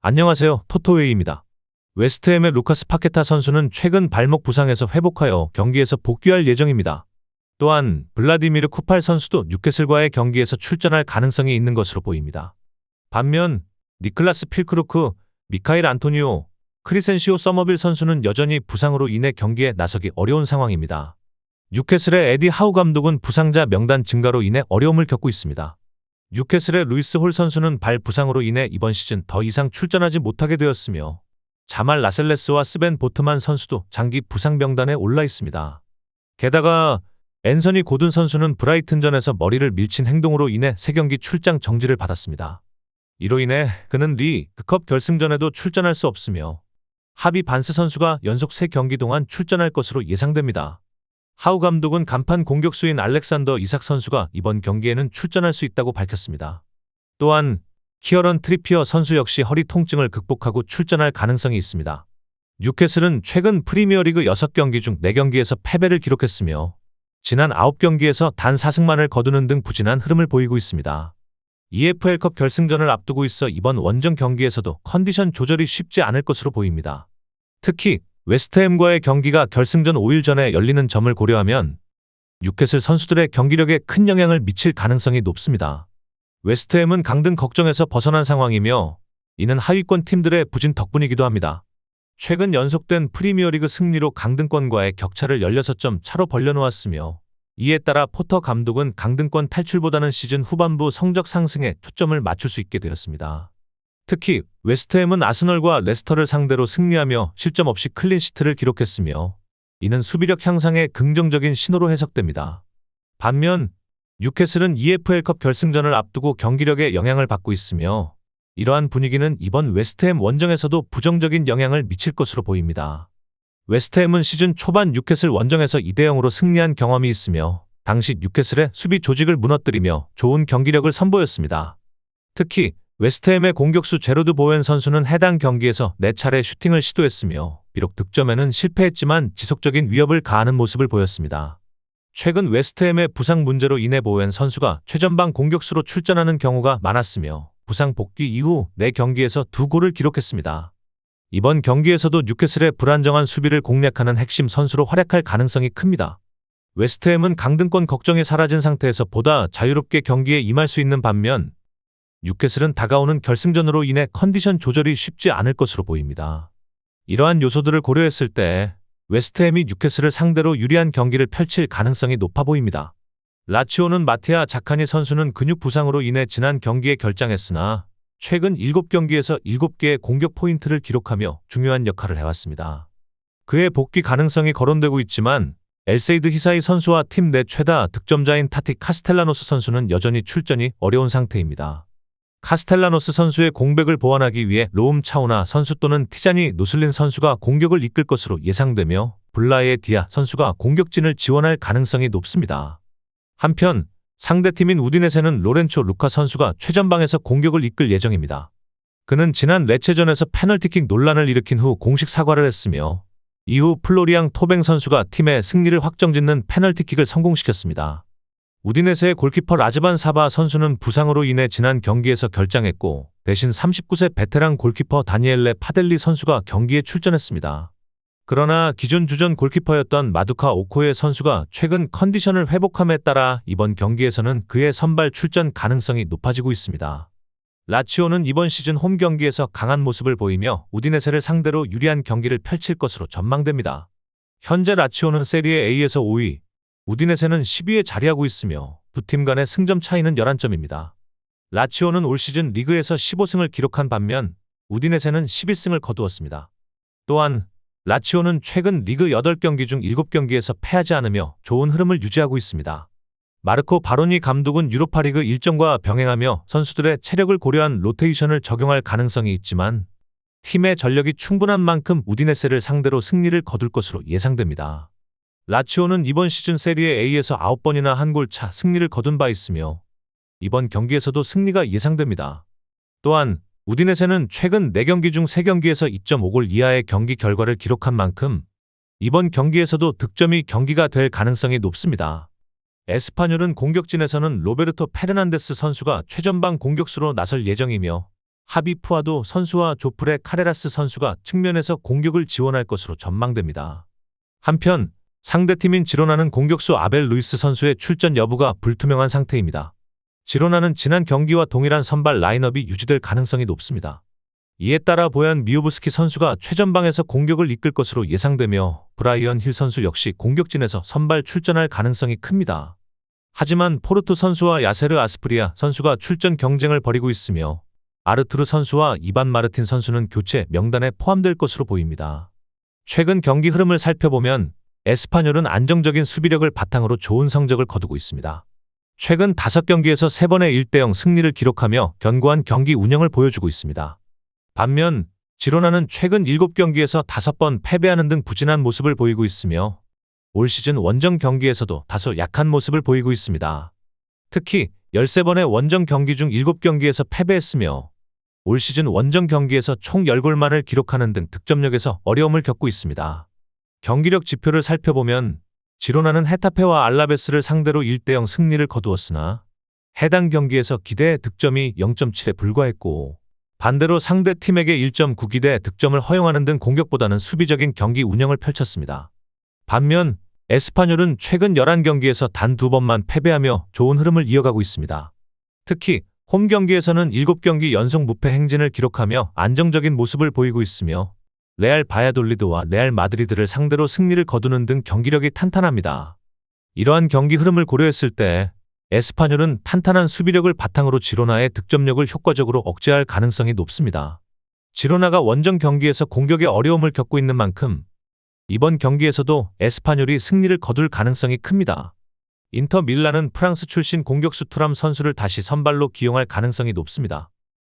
안녕하세요. 토토웨이입니다. 웨스트햄의 루카스 파케타 선수는 최근 발목 부상에서 회복하여 경기에서 복귀할 예정입니다. 또한 블라디미르 쿠팔 선수도 뉴캐슬과의 경기에서 출전할 가능성이 있는 것으로 보입니다. 반면 니클라스 필크루크, 미카일 안토니오, 크리센시오 서머빌 선수는 여전히 부상으로 인해 경기에 나서기 어려운 상황입니다. 뉴캐슬의 에디 하우 감독은 부상자 명단 증가로 인해 어려움을 겪고 있습니다. 뉴캐슬의 루이스 홀 선수는 발 부상으로 인해 이번 시즌 더 이상 출전하지 못하게 되었으며 자말 라셀레스와 스벤 보트만 선수도 장기 부상 명단에 올라 있습니다. 게다가 앤서니 고든 선수는 브라이튼전에서 머리를 밀친 행동으로 인해 3경기 출장 정지를 받았습니다. 이로 인해 그는 리그컵 결승전에도 출전할 수 없으며 하비 반스 선수가 연속 3경기 동안 출전할 것으로 예상됩니다. 하우 감독은 간판 공격수인 알렉산더 이삭 선수가 이번 경기에는 출전할 수 있다고 밝혔습니다. 또한 키어런 트리피어 선수 역시 허리 통증을 극복하고 출전할 가능성이 있습니다. 뉴캐슬은 최근 프리미어리그 6경기 중 4경기에서 패배를 기록했으며 지난 9경기에서 단 4승만을 거두는 등 부진한 흐름을 보이고 있습니다. EFL컵 결승전을 앞두고 있어 이번 원정 경기에서도 컨디션 조절이 쉽지 않을 것으로 보입니다. 특히 웨스트햄과의 경기가 결승전 5일 전에 열리는 점을 고려하면 뉴캐슬 선수들의 경기력에 큰 영향을 미칠 가능성이 높습니다. 웨스트햄은 강등 걱정에서 벗어난 상황이며 이는 하위권 팀들의 부진 덕분이기도 합니다. 최근 연속된 프리미어리그 승리로 강등권과의 격차를 16점 차로 벌려놓았으며 이에 따라 포터 감독은 강등권 탈출보다는 시즌 후반부 성적 상승에 초점을 맞출 수 있게 되었습니다. 특히 웨스트햄은 아스널과 레스터를 상대로 승리하며 실점 없이 클린시트를 기록했으며 이는 수비력 향상의 긍정적인 신호로 해석됩니다. 반면 뉴캐슬은 EFL컵 결승전을 앞두고 경기력에 영향을 받고 있으며 이러한 분위기는 이번 웨스트햄 원정에서도 부정적인 영향을 미칠 것으로 보입니다. 웨스트햄은 시즌 초반 뉴캐슬 원정에서 2대0으로 승리한 경험이 있으며 당시 뉴캐슬의 수비 조직을 무너뜨리며 좋은 경기력을 선보였습니다. 특히 웨스트햄의 공격수 제로드 보웬 선수는 해당 경기에서 4차례 슈팅을 시도했으며 비록 득점에는 실패했지만 지속적인 위협을 가하는 모습을 보였습니다. 최근 웨스트햄의 부상 문제로 인해 보웬 선수가 최전방 공격수로 출전하는 경우가 많았으며 부상 복귀 이후 4경기에서 2골을 기록했습니다. 이번 경기에서도 뉴캐슬의 불안정한 수비를 공략하는 핵심 선수로 활약할 가능성이 큽니다. 웨스트햄은 강등권 걱정이 사라진 상태에서 보다 자유롭게 경기에 임할 수 있는 반면 뉴캐슬은 다가오는 결승전으로 인해 컨디션 조절이 쉽지 않을 것으로 보입니다. 이러한 요소들을 고려했을 때 웨스트햄이 뉴캐슬을 상대로 유리한 경기를 펼칠 가능성이 높아 보입니다. 라치오는 마테아 자카니 선수는 근육 부상으로 인해 지난 경기에 결장했으나 최근 7경기에서 7개의 공격 포인트를 기록하며 중요한 역할을 해왔습니다. 그의 복귀 가능성이 거론되고 있지만 엘세이드 히사이 선수와 팀 내 최다 득점자인 타티 카스텔라노스 선수는 여전히 출전이 어려운 상태입니다. 카스텔라노스 선수의 공백을 보완하기 위해 로움 차우나 선수 또는 티자니 노슬린 선수가 공격을 이끌 것으로 예상되며 블라에 디아 선수가 공격진을 지원할 가능성이 높습니다. 한편 상대팀인 우디네세는 로렌초 루카 선수가 최전방에서 공격을 이끌 예정입니다. 그는 지난 레체전에서 페널티킥 논란을 일으킨 후 공식 사과를 했으며 이후 플로리앙 토뱅 선수가 팀의 승리를 확정짓는 페널티킥을 성공시켰습니다. 우디네세의 골키퍼 라즈반 사바 선수는 부상으로 인해 지난 경기에서 결장했고 대신 39세 베테랑 골키퍼 다니엘레 파델리 선수가 경기에 출전했습니다. 그러나 기존 주전 골키퍼였던 마두카 오코에 선수가 최근 컨디션을 회복함에 따라 이번 경기에서는 그의 선발 출전 가능성이 높아지고 있습니다. 라치오는 이번 시즌 홈 경기에서 강한 모습을 보이며 우디네세를 상대로 유리한 경기를 펼칠 것으로 전망됩니다. 현재 라치오는 세리에 A에서 5위, 우디네세는 10위에 자리하고 있으며 두 팀 간의 승점 차이는 11점입니다. 라치오는 올 시즌 리그에서 15승을 기록한 반면 우디네세는 11승을 거두었습니다. 또한 라치오는 최근 리그 8경기 중 7경기에서 패하지 않으며 좋은 흐름을 유지하고 있습니다. 마르코 바로니 감독은 유로파리그 일정과 병행하며 선수들의 체력을 고려한 로테이션을 적용할 가능성이 있지만 팀의 전력이 충분한 만큼 우디네세를 상대로 승리를 거둘 것으로 예상됩니다. 라치오는 이번 시즌 세리에 A에서 9번이나 한 골 차 승리를 거둔 바 있으며 이번 경기에서도 승리가 예상됩니다. 또한 우디네세는 최근 4경기 중 3경기에서 2.5골 이하의 경기 결과를 기록한 만큼 이번 경기에서도 득점이 경기가 될 가능성이 높습니다. 에스파뇰은 공격진에서는 로베르토 페르난데스 선수가 최전방 공격수로 나설 예정이며 하비 푸아도 선수와 조프레 카레라스 선수가 측면에서 공격을 지원할 것으로 전망됩니다. 한편 상대팀인 지로나는 공격수 아벨 루이스 선수의 출전 여부가 불투명한 상태입니다. 지로나는 지난 경기와 동일한 선발 라인업이 유지될 가능성이 높습니다. 이에 따라 보얀 미오브스키 선수가 최전방에서 공격을 이끌 것으로 예상되며 브라이언 힐 선수 역시 공격진에서 선발 출전할 가능성이 큽니다. 하지만 포르투 선수와 야세르 아스프리아 선수가 출전 경쟁을 벌이고 있으며 아르투르 선수와 이반 마르틴 선수는 교체 명단에 포함될 것으로 보입니다. 최근 경기 흐름을 살펴보면 에스파뇰은 안정적인 수비력을 바탕으로 좋은 성적을 거두고 있습니다. 최근 5경기에서 3번의 1대0 승리를 기록하며 견고한 경기 운영을 보여주고 있습니다. 반면 지로나는 최근 7경기에서 5번 패배하는 등 부진한 모습을 보이고 있으며 올 시즌 원정 경기에서도 다소 약한 모습을 보이고 있습니다. 특히 13번의 원정 경기 중 7경기에서 패배했으며 올 시즌 원정 경기에서 총 10골만을 기록하는 등 득점력에서 어려움을 겪고 있습니다. 경기력 지표를 살펴보면 지로나는 헤타페와 알라베스를 상대로 1대0 승리를 거두었으나 해당 경기에서 기대의 득점이 0.7에 불과했고 반대로 상대 팀에게 1.9 기대 득점을 허용하는 등 공격보다는 수비적인 경기 운영을 펼쳤습니다. 반면 에스파뇰은 최근 11경기에서 단 2번만 패배하며 좋은 흐름을 이어가고 있습니다. 특히 홈 경기에서는 7경기 연속 무패 행진을 기록하며 안정적인 모습을 보이고 있으며 레알 바야돌리드와 레알 마드리드를 상대로 승리를 거두는 등 경기력이 탄탄합니다. 이러한 경기 흐름을 고려했을 때 에스파뇰은 탄탄한 수비력을 바탕으로 지로나의 득점력을 효과적으로 억제할 가능성이 높습니다. 지로나가 원정 경기에서 공격에 어려움을 겪고 있는 만큼 이번 경기에서도 에스파뇰이 승리를 거둘 가능성이 큽니다. 인터 밀란은 프랑스 출신 공격수 투람 선수를 다시 선발로 기용할 가능성이 높습니다.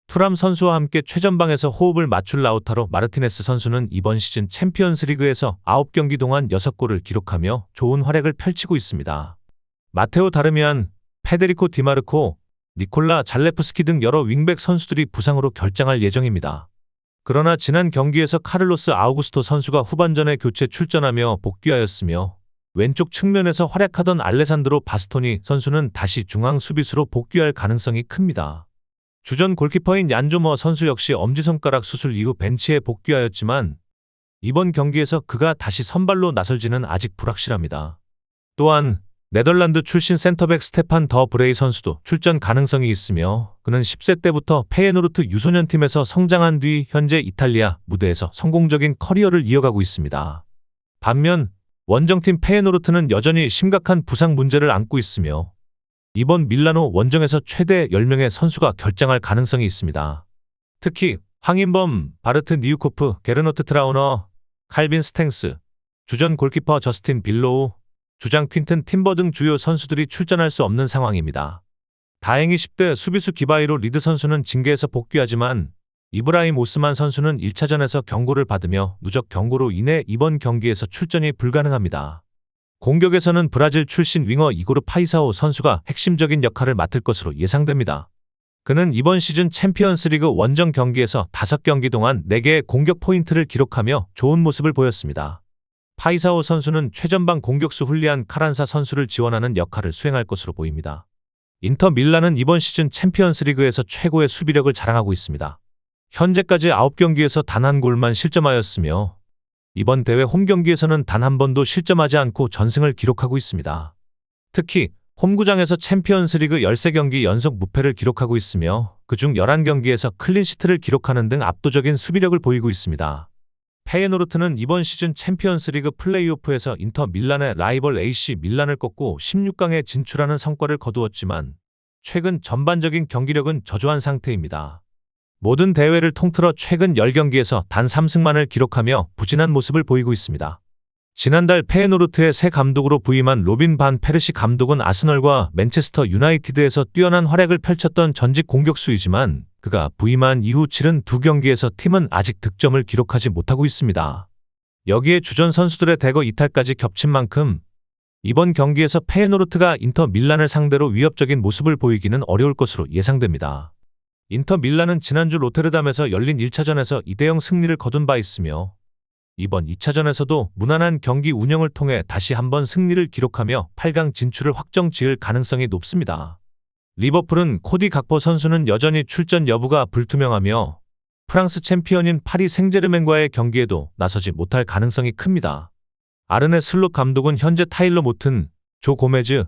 투람 선수와 함께 최전방에서 호흡을 맞출 라우타로 마르티네스 선수는 이번 시즌 챔피언스 리그에서 9경기 동안 6골을 기록하며 좋은 활약을 펼치고 있습니다. 마테오 다르미안, 페데리코 디마르코, 니콜라 잘레프스키 등 여러 윙백 선수들이 부상으로 결장할 예정입니다. 그러나 지난 경기에서 카를로스 아우구스토 선수가 후반전에 교체 출전하며 복귀하였으며 왼쪽 측면에서 활약하던 알레산드로 바스토니 선수는 다시 중앙 수비수로 복귀할 가능성이 큽니다. 주전 골키퍼인 얀조머 선수 역시 엄지손가락 수술 이후 벤치에 복귀하였지만 이번 경기에서 그가 다시 선발로 나설지는 아직 불확실합니다. 또한 네덜란드 출신 센터백 스테판 더 브레이 선수도 출전 가능성이 있으며 그는 10세 때부터 페예노르트 유소년팀에서 성장한 뒤 현재 이탈리아 무대에서 성공적인 커리어를 이어가고 있습니다. 반면 원정팀 페예노르트는 여전히 심각한 부상 문제를 안고 있으며 이번 밀라노 원정에서 최대 10명의 선수가 결장할 가능성이 있습니다. 특히 황인범, 바르트 니우코프, 게르노트 트라우너, 칼빈 스탱스, 주전 골키퍼 저스틴 빌로우, 주장 퀸튼 팀버 등 주요 선수들이 출전할 수 없는 상황입니다. 다행히 10대 수비수 기바이로 리드 선수는 징계에서 복귀하지만 이브라임 오스만 선수는 1차전에서 경고를 받으며 누적 경고로 인해 이번 경기에서 출전이 불가능합니다. 공격에서는 브라질 출신 윙어 이고르 파이사오 선수가 핵심적인 역할을 맡을 것으로 예상됩니다. 그는 이번 시즌 챔피언스리그 원정 경기에서 5경기 동안 4개의 공격 포인트를 기록하며 좋은 모습을 보였습니다. 파이사오 선수는 최전방 공격수 훌리안 카란사 선수를 지원하는 역할을 수행할 것으로 보입니다. 인터 밀란은 이번 시즌 챔피언스리그에서 최고의 수비력을 자랑하고 있습니다. 현재까지 9경기에서 단 1골만 실점하였으며 이번 대회 홈 경기에서는 단 한 번도 실점하지 않고 전승을 기록하고 있습니다. 특히 홈구장에서 챔피언스리그 13경기 연속 무패를 기록하고 있으며 그중 11경기에서 클린시트를 기록하는 등 압도적인 수비력을 보이고 있습니다. 페예노르트는 이번 시즌 챔피언스리그 플레이오프에서 인터 밀란의 라이벌 AC 밀란을 꺾고 16강에 진출하는 성과를 거두었지만 최근 전반적인 경기력은 저조한 상태입니다. 모든 대회를 통틀어 최근 10경기에서 단 3승만을 기록하며 부진한 모습을 보이고 있습니다. 지난달 페예노르트의 새 감독으로 부임한 로빈 반 페르시 감독은 아스널과 맨체스터 유나이티드에서 뛰어난 활약을 펼쳤던 전직 공격수이지만 그가 부임한 이후 치른 2경기에서 팀은 아직 득점을 기록하지 못하고 있습니다. 여기에 주전 선수들의 대거 이탈까지 겹친 만큼 이번 경기에서 페예노르트가 인터 밀란을 상대로 위협적인 모습을 보이기는 어려울 것으로 예상됩니다. 인터 밀란은 지난주 로테르담에서 열린 1차전에서 2대0 승리를 거둔 바 있으며 이번 2차전에서도 무난한 경기 운영을 통해 다시 한번 승리를 기록하며 8강 진출을 확정 지을 가능성이 높습니다. 리버풀은 코디 각포 선수는 여전히 출전 여부가 불투명하며 프랑스 챔피언인 파리 생제르맹과의 경기에도 나서지 못할 가능성이 큽니다. 아르네 슬롯 감독은 현재 타일러 모튼, 조 고메즈,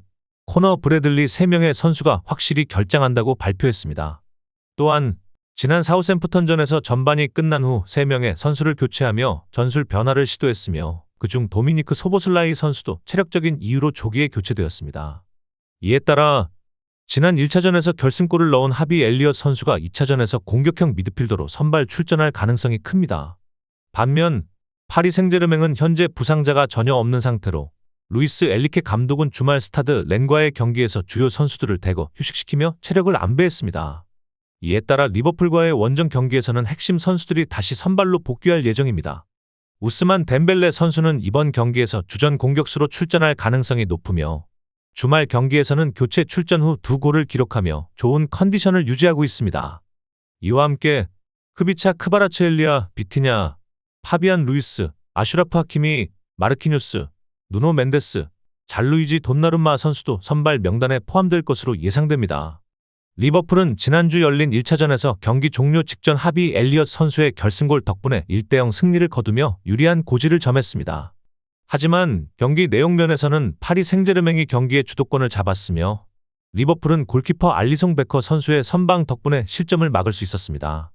코너 브래들리 3명의 선수가 확실히 결장한다고 발표했습니다. 또한 지난 사우샘프턴전에서 전반이 끝난 후 3명의 선수를 교체하며 전술 변화를 시도했으며 그중 도미니크 소보슬라이 선수도 체력적인 이유로 조기에 교체되었습니다. 이에 따라 지난 1차전에서 결승골을 넣은 하비 엘리엇 선수가 2차전에서 공격형 미드필더로 선발 출전할 가능성이 큽니다. 반면 파리 생제르맹은 현재 부상자가 전혀 없는 상태로 루이스 엘리케 감독은 주말 스타드 렌과의 경기에서 주요 선수들을 대거 휴식시키며 체력을 안배했습니다. 이에 따라 리버풀과의 원정 경기에서는 핵심 선수들이 다시 선발로 복귀할 예정입니다. 우스만 덴벨레 선수는 이번 경기에서 주전 공격수로 출전할 가능성이 높으며 주말 경기에서는 교체 출전 후 2골을 기록하며 좋은 컨디션을 유지하고 있습니다. 이와 함께 크비차 크바라츠엘리아, 비티냐, 파비안 루이스, 아슈라프 하키미, 마르키뉴스, 누노 멘데스, 잘루이지 돈나룸마 선수도 선발 명단에 포함될 것으로 예상됩니다. 리버풀은 지난주 열린 1차전에서 경기 종료 직전 하비 엘리엇 선수의 결승골 덕분에 1대0 승리를 거두며 유리한 고지를 점했습니다. 하지만 경기 내용 면에서는 파리 생제르맹이 경기의 주도권을 잡았으며 리버풀은 골키퍼 알리송 베커 선수의 선방 덕분에 실점을 막을 수 있었습니다.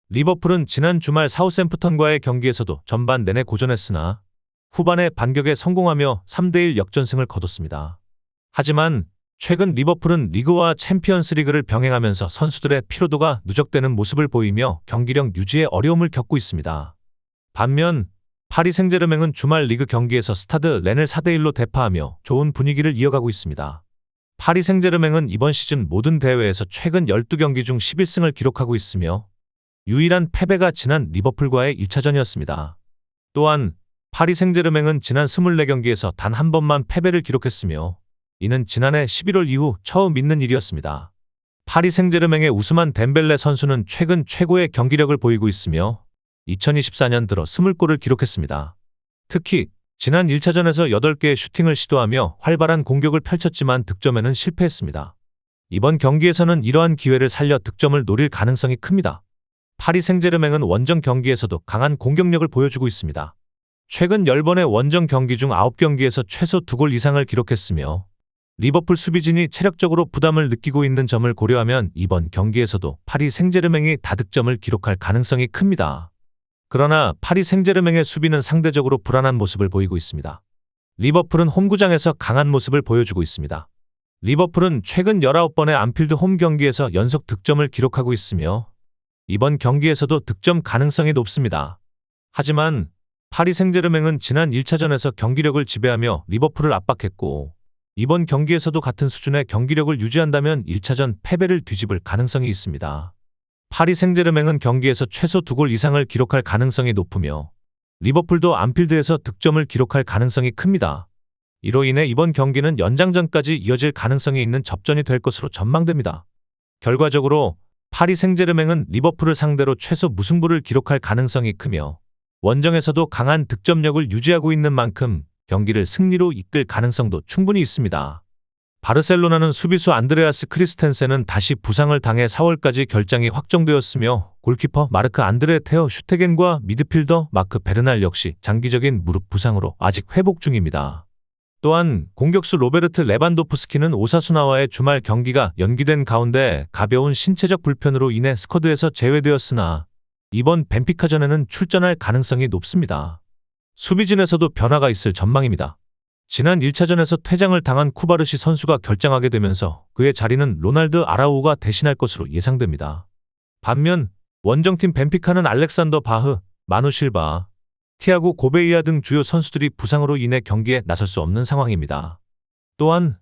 리버풀은 지난 주말 사우샘프턴과의 경기에서도 전반 내내 고전했으나 후반에 반격에 성공하며 3대1 역전승을 거뒀습니다. 하지만 최근 리버풀은 리그와 챔피언스리그를 병행하면서 선수들의 피로도가 누적되는 모습을 보이며 경기력 유지에 어려움을 겪고 있습니다. 반면 파리 생제르맹은 주말 리그 경기에서 스타드 렌을 4대1로 대파하며 좋은 분위기를 이어가고 있습니다. 파리 생제르맹은 이번 시즌 모든 대회에서 최근 12경기 중 11승을 기록하고 있으며 유일한 패배가 지난 리버풀과의 1차전이었습니다. 또한 파리 생제르맹은 지난 24경기에서 단 한 번만 패배를 기록했으며 이는 지난해 11월 이후 처음 있는 일이었습니다. 파리 생제르맹의 우스만 덴벨레 선수는 최근 최고의 경기력을 보이고 있으며 2024년 들어 20골을 기록했습니다. 특히 지난 1차전에서 8개의 슈팅을 시도하며 활발한 공격을 펼쳤지만 득점에는 실패했습니다. 이번 경기에서는 이러한 기회를 살려 득점을 노릴 가능성이 큽니다. 파리 생제르맹은 원정 경기에서도 강한 공격력을 보여주고 있습니다. 최근 10번의 원정 경기 중 9경기에서 최소 2골 이상을 기록했으며 리버풀 수비진이 체력적으로 부담을 느끼고 있는 점을 고려하면 이번 경기에서도 파리 생제르맹이 다득점을 기록할 가능성이 큽니다. 그러나 파리 생제르맹의 수비는 상대적으로 불안한 모습을 보이고 있습니다. 리버풀은 홈구장에서 강한 모습을 보여주고 있습니다. 리버풀은 최근 19번의 안필드 홈 경기에서 연속 득점을 기록하고 있으며 이번 경기에서도 득점 가능성이 높습니다. 하지만 파리 생제르맹은 지난 1차전에서 경기력을 지배하며 리버풀을 압박했고 이번 경기에서도 같은 수준의 경기력을 유지한다면 1차전 패배를 뒤집을 가능성이 있습니다. 파리 생제르맹은 경기에서 최소 2골 이상을 기록할 가능성이 높으며 리버풀도 안필드에서 득점을 기록할 가능성이 큽니다. 이로 인해 이번 경기는 연장전까지 이어질 가능성이 있는 접전이 될 것으로 전망됩니다. 결과적으로 파리 생제르맹은 리버풀을 상대로 최소 무승부를 기록할 가능성이 크며 원정에서도 강한 득점력을 유지하고 있는 만큼 경기를 승리로 이끌 가능성도 충분히 있습니다. 바르셀로나는 수비수 안드레아스 크리스텐센은 다시 부상을 당해 4월까지 결장이 확정되었으며 골키퍼 마르크 안드레 테어 슈테겐과 미드필더 마크 베르날 역시 장기적인 무릎 부상으로 아직 회복 중입니다. 또한 공격수 로베르트 레반도프스키는 오사수나와의 주말 경기가 연기된 가운데 가벼운 신체적 불편으로 인해 스쿼드에서 제외되었으나 이번 벤피카전에는 출전할 가능성이 높습니다. 수비진에서도 변화가 있을 전망입니다. 지난 1차전에서 퇴장을 당한 쿠바르시 선수가 결장하게 되면서 그의 자리는 로날드 아라우가 대신할 것으로 예상됩니다. 반면 원정팀 벤피카는 알렉산더 바흐, 마누 실바, 티아고 고베이아 등 주요 선수들이 부상으로 인해 경기에 나설 수 없는 상황입니다. 또한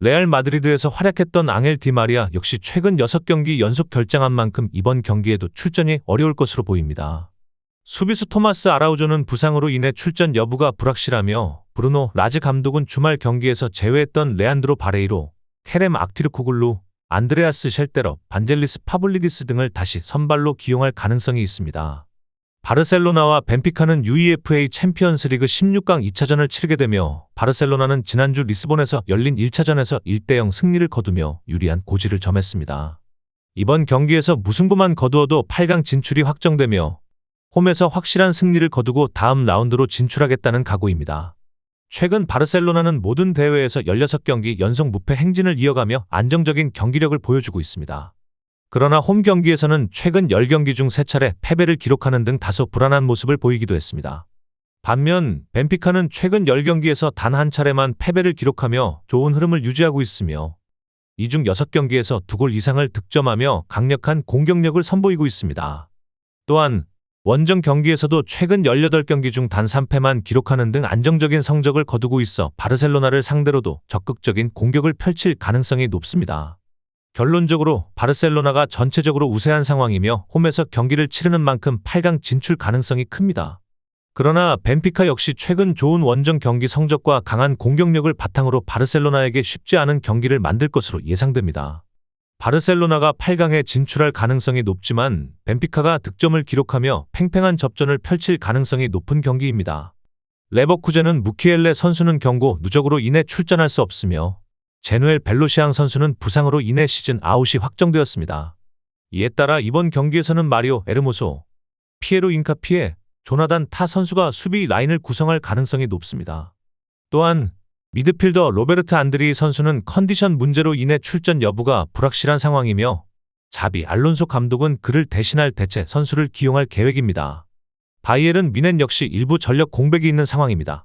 레알 마드리드에서 활약했던 앙헬 디마리아 역시 최근 6경기 연속 결장한 만큼 이번 경기에도 출전이 어려울 것으로 보입니다. 수비수 토마스 아라우조는 부상으로 인해 출전 여부가 불확실하며 브루노 라즈 감독은 주말 경기에서 제외했던 레안드로 바레이로, 케렘 악티르코글루, 안드레아스 셸테러, 반젤리스 파블리디스 등을 다시 선발로 기용할 가능성이 있습니다. 바르셀로나와 벤피카는 UEFA 챔피언스리그 16강 2차전을 치르게 되며 바르셀로나는 지난주 리스본에서 열린 1차전에서 1대0 승리를 거두며 유리한 고지를 점했습니다. 이번 경기에서 무승부만 거두어도 8강 진출이 확정되며 홈에서 확실한 승리를 거두고 다음 라운드로 진출하겠다는 각오입니다. 최근 바르셀로나는 모든 대회에서 16경기 연속 무패 행진을 이어가며 안정적인 경기력을 보여주고 있습니다. 그러나 홈 경기에서는 최근 10경기 중 3차례 패배를 기록하는 등 다소 불안한 모습을 보이기도 했습니다. 반면 벤피카는 최근 10경기에서 단 한 차례만 패배를 기록하며 좋은 흐름을 유지하고 있으며 이 중 6경기에서 2골 이상을 득점하며 강력한 공격력을 선보이고 있습니다. 또한 원정 경기에서도 최근 18경기 중 단 3패만 기록하는 등 안정적인 성적을 거두고 있어 바르셀로나를 상대로도 적극적인 공격을 펼칠 가능성이 높습니다. 결론적으로 바르셀로나가 전체적으로 우세한 상황이며 홈에서 경기를 치르는 만큼 8강 진출 가능성이 큽니다. 그러나 벤피카 역시 최근 좋은 원정 경기 성적과 강한 공격력을 바탕으로 바르셀로나에게 쉽지 않은 경기를 만들 것으로 예상됩니다. 바르셀로나가 8강에 진출할 가능성이 높지만 벤피카가 득점을 기록하며 팽팽한 접전을 펼칠 가능성이 높은 경기입니다. 레버쿠젠은 무키엘레 선수는 경고 누적으로 인해 출전할 수 없으며 제누엘 벨로시앙 선수는 부상으로 인해 시즌 아웃이 확정되었습니다. 이에 따라 이번 경기에서는 마리오 에르모소, 피에로 인카피에, 조나단 타 선수가 수비 라인을 구성할 가능성이 높습니다. 또한 미드필더 로베르트 안드리 선수는 컨디션 문제로 인해 출전 여부가 불확실한 상황이며 자비 알론소 감독은 그를 대신할 대체 선수를 기용할 계획입니다. 바이에른 뮌헨 역시 일부 전력 공백이 있는 상황입니다.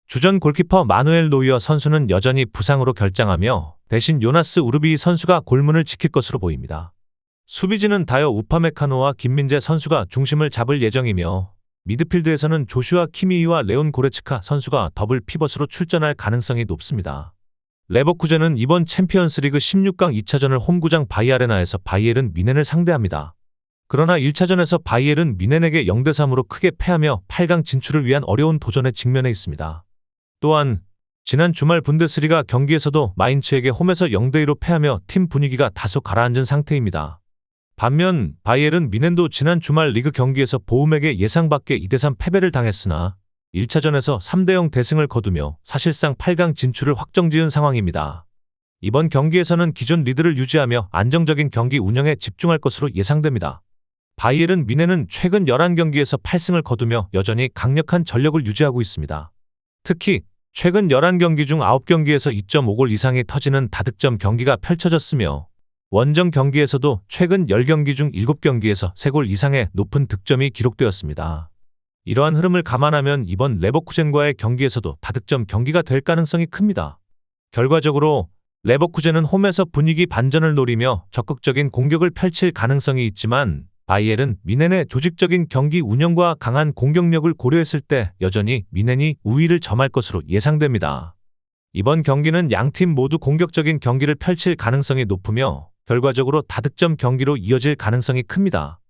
주전 골키퍼 마누엘 노이어 선수는 여전히 부상으로 결장하며 대신 요나스 우르비 선수가 골문을 지킬 것으로 보입니다. 수비진은 다여 우파메카노와 김민재 선수가 중심을 잡을 예정이며 미드필드에서는 조슈아 키미히와 레온 고레츠카 선수가 더블 피벗으로 출전할 가능성이 높습니다. 레버쿠젠은 이번 챔피언스리그 16강 2차전을 홈구장 바이아레나에서 바이에른 뮌헨을 상대합니다. 그러나 1차전에서 바이에른 뮌헨에게 0대3으로 크게 패하며 8강 진출을 위한 어려운 도전에 직면해 있습니다. 또한 지난 주말 분데스리가 경기에서도 마인츠에게 홈에서 0대2로 패하며 팀 분위기가 다소 가라앉은 상태입니다. 반면 바이에른 뮌헨도 지난 주말 리그 경기에서 보움에게 예상 밖의 2대3 패배를 당했으나 1차전에서 3대0 대승을 거두며 사실상 8강 진출을 확정지은 상황입니다. 이번 경기에서는 기존 리드를 유지하며 안정적인 경기 운영에 집중할 것으로 예상됩니다. 바이에른 뮌헨은 최근 11경기에서 8승을 거두며 여전히 강력한 전력을 유지하고 있습니다. 특히 최근 11경기 중 9경기에서 2.5골 이상이 터지는 다득점 경기가 펼쳐졌으며 원정 경기에서도 최근 10경기 중 7경기에서 3골 이상의 높은 득점이 기록되었습니다. 이러한 흐름을 감안하면 이번 레버쿠젠과의 경기에서도 다득점 경기가 될 가능성이 큽니다. 결과적으로 레버쿠젠은 홈에서 분위기 반전을 노리며 적극적인 공격을 펼칠 가능성이 있지만 바이에른 뮌헨의 조직적인 경기 운영과 강한 공격력을 고려했을 때 여전히 뮌헨이 우위를 점할 것으로 예상됩니다. 이번 경기는 양팀 모두 공격적인 경기를 펼칠 가능성이 높으며 결과적으로 다득점 경기로 이어질 가능성이 큽니다.